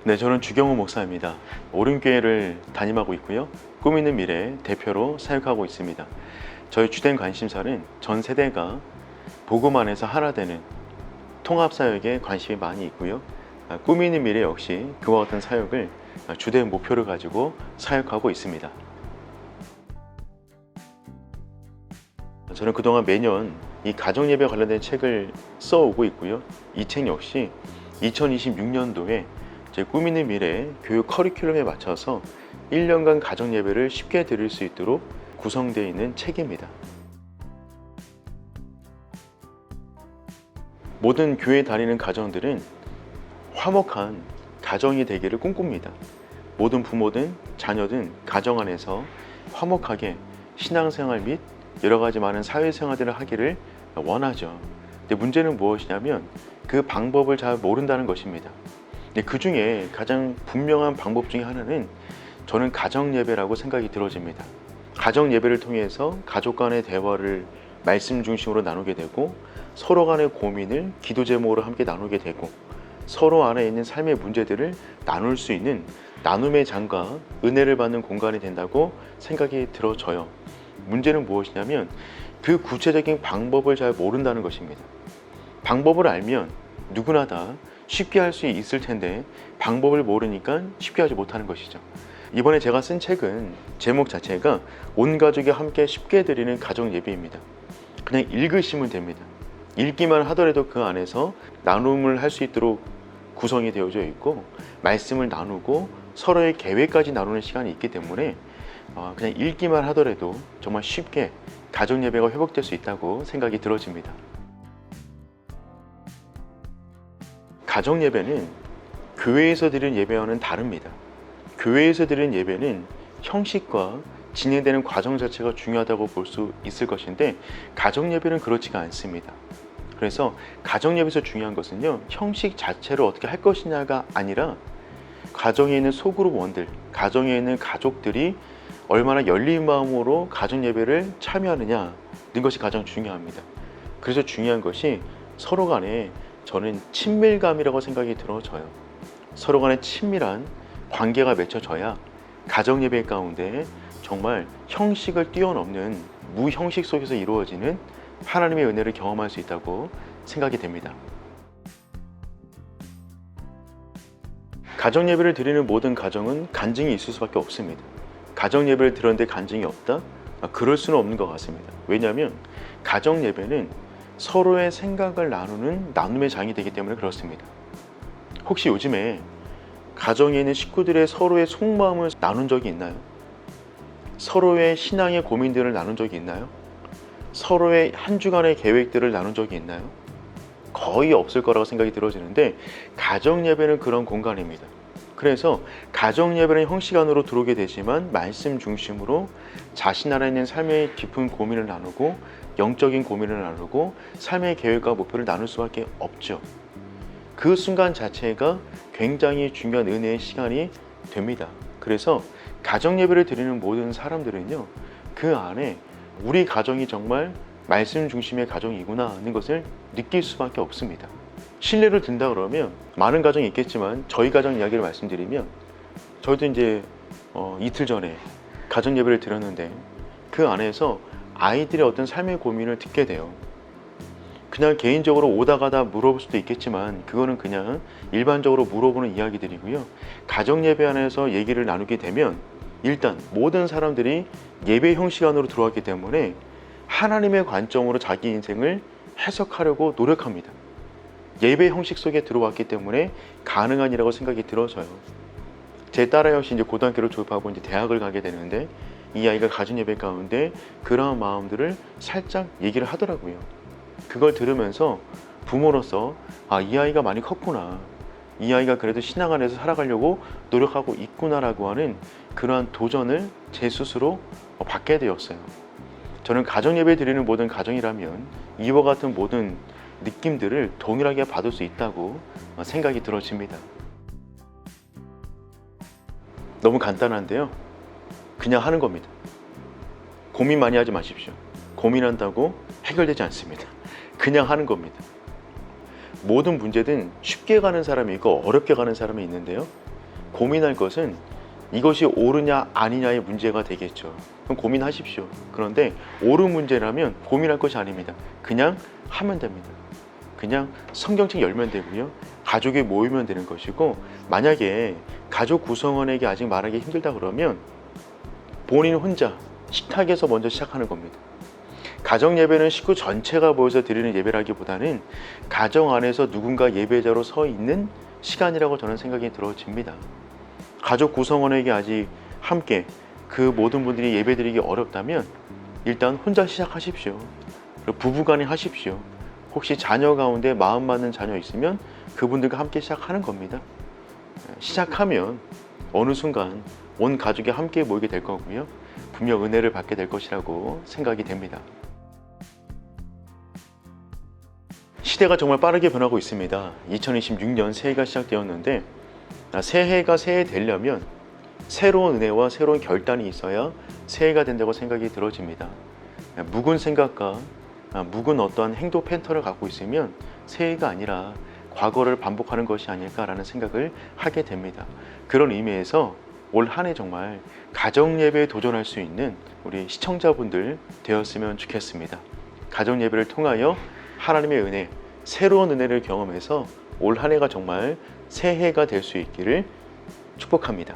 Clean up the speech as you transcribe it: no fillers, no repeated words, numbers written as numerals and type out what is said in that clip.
네, 저는 주경호 목사입니다. 오륜교회를 담임하고 있고요. 꿈 있는 미래 대표로 사역하고 있습니다. 저희 주된 관심사는 전 세대가 복음 안에서 하나 되는 통합사역에 관심이 많이 있고요. 꿈 있는 미래 역시 그와 같은 사역을 주된 목표를 가지고 사역하고 있습니다. 저는 그동안 매년 이 가정예배 관련된 책을 써오고 있고요. 이 책 역시 2026년도에 제 꿈 있는 미래 교육 커리큘럼에 맞춰서 1년간 가정예배를 쉽게 드릴 수 있도록 구성되어 있는 책입니다. 모든 교회 다니는 가정들은 화목한 가정이 되기를 꿈꿉니다. 모든 부모든 자녀든 가정 안에서 화목하게 신앙생활 및 여러 가지 많은 사회생활들을 하기를 원하죠. 근데 문제는 무엇이냐면 그 방법을 잘 모른다는 것입니다. 그 중에 가장 분명한 방법 중에 하나는 저는 가정예배라고 생각이 들어집니다. 가정예배를 통해서 가족 간의 대화를 말씀 중심으로 나누게 되고 서로 간의 고민을 기도 제목으로 함께 나누게 되고 서로 안에 있는 삶의 문제들을 나눌 수 있는 나눔의 장과 은혜를 받는 공간이 된다고 생각이 들어져요. 문제는 무엇이냐면 그 구체적인 방법을 잘 모른다는 것입니다. 방법을 알면 누구나 다 쉽게 할 수 있을 텐데 방법을 모르니까 쉽게 하지 못하는 것이죠. 이번에 제가 쓴 책은 제목 자체가 온 가족이 함께 쉽게 드리는 가정 예배입니다. 그냥 읽으시면 됩니다. 읽기만 하더라도 그 안에서 나눔을 할 수 있도록 구성이 되어져 있고 말씀을 나누고 서로의 계획까지 나누는 시간이 있기 때문에 그냥 읽기만 하더라도 정말 쉽게 가정 예배가 회복될 수 있다고 생각이 들어집니다. 가정 예배는 교회에서 드리는 예배와는 다릅니다. 교회에서 드리는 예배는 형식과 진행되는 과정 자체가 중요하다고 볼 수 있을 것인데 가정 예배는 그렇지가 않습니다. 그래서 가정 예배에서 중요한 것은요, 형식 자체를 어떻게 할 것이냐가 아니라 가정에 있는 소그룹원들, 가정에 있는 가족들이 얼마나 열린 마음으로 가정 예배를 참여하느냐는 것이 가장 중요합니다. 그래서 중요한 것이 서로 간에 저는 친밀감이라고 생각이 들어져요. 서로 간에 친밀한 관계가 맺혀져야 가정 예배 가운데 정말 형식을 뛰어넘는 무형식 속에서 이루어지는 하나님의 은혜를 경험할 수 있다고 생각이 됩니다. 가정 예배를 드리는 모든 가정은 간증이 있을 수밖에 없습니다. 가정 예배를 드렸는데 간증이 없다? 그럴 수는 없는 것 같습니다. 왜냐하면 가정 예배는 서로의 생각을 나누는 나눔의 장이 되기 때문에 그렇습니다. 혹시 요즘에 가정에 있는 식구들의 서로의 속마음을 나눈 적이 있나요? 서로의 신앙의 고민들을 나눈 적이 있나요? 서로의 한 주간의 계획들을 나눈 적이 있나요? 거의 없을 거라고 생각이 들어지는데 가정 예배는 그런 공간입니다. 그래서 가정 예배는 형식 안으로 들어오게 되지만 말씀 중심으로 자신 안에 있는 삶의 깊은 고민을 나누고 영적인 고민을 나누고 삶의 계획과 목표를 나눌 수밖에 없죠. 그 순간 자체가 굉장히 중요한 은혜의 시간이 됩니다. 그래서 가정 예배를 드리는 모든 사람들은요, 그 안에 우리 가정이 정말 말씀 중심의 가정이구나 하는 것을 느낄 수밖에 없습니다. 신뢰를 든다 그러면 많은 가정이 있겠지만 저희 가정 이야기를 말씀드리면 저희도 이제 이틀 전에 가정 예배를 드렸는데 그 안에서 아이들의 어떤 삶의 고민을 듣게 돼요. 그냥 개인적으로 오다 가다 물어볼 수도 있겠지만 그거는 그냥 일반적으로 물어보는 이야기들이고요. 가정 예배 안에서 얘기를 나누게 되면 일단 모든 사람들이 예배 형식 안으로 들어왔기 때문에 하나님의 관점으로 자기 인생을 해석하려고 노력합니다. 예배 형식 속에 들어왔기 때문에 가능한 이라고 생각이 들어져요. 제 딸아 역시 이제 고등학교를 졸업하고 이제 대학을 가게 되는데 이 아이가 가정 예배 가운데 그러한 마음들을 살짝 얘기를 하더라고요. 그걸 들으면서 부모로서 이 아이가 많이 컸구나, 이 아이가 그래도 신앙 안에서 살아가려고 노력하고 있구나라고 하는 그러한 도전을 제 스스로 받게 되었어요. 저는 가정 예배 드리는 모든 가정이라면 이와 같은 모든 느낌들을 동일하게 받을 수 있다고 생각이 들어집니다. 너무 간단한데요, 그냥 하는 겁니다. 고민 많이 하지 마십시오. 고민한다고 해결되지 않습니다. 그냥 하는 겁니다. 모든 문제든 쉽게 가는 사람이 있고 어렵게 가는 사람이 있는데요, 고민할 것은 이것이 옳으냐 아니냐의 문제가 되겠죠. 그럼 고민하십시오. 그런데 옳은 문제라면 고민할 것이 아닙니다. 그냥 하면 됩니다. 그냥 성경책 열면 되고요. 가족이 모이면 되는 것이고, 만약에 가족 구성원에게 아직 말하기 힘들다 그러면 본인 혼자 식탁에서 먼저 시작하는 겁니다. 가정 예배는 식구 전체가 모여서 드리는 예배라기보다는 가정 안에서 누군가 예배자로 서 있는 시간이라고 저는 생각이 들어집니다. 가족 구성원에게 아직 함께 그 모든 분들이 예배드리기 어렵다면 일단 혼자 시작하십시오. 그리고 부부간에 하십시오. 혹시 자녀 가운데 마음 맞는 자녀 있으면 그분들과 함께 시작하는 겁니다. 시작하면 어느 순간 온 가족이 함께 모이게 될 거고요. 분명 은혜를 받게 될 것이라고 생각이 됩니다. 시대가 정말 빠르게 변하고 있습니다. 2026년 새해가 시작되었는데, 새해가 새해 되려면 새로운 은혜와 새로운 결단이 있어야 새해가 된다고 생각이 들어집니다. 묵은 생각과 묵은 어떠한 행동 패턴을 갖고 있으면 새해가 아니라 과거를 반복하는 것이 아닐까라는 생각을 하게 됩니다. 그런 의미에서 올 한 해 정말 가정 예배에 도전할 수 있는 우리 시청자분들 되었으면 좋겠습니다. 가정 예배를 통하여 하나님의 은혜, 새로운 은혜를 경험해서 올 한 해가 정말 새해가 될 수 있기를 축복합니다.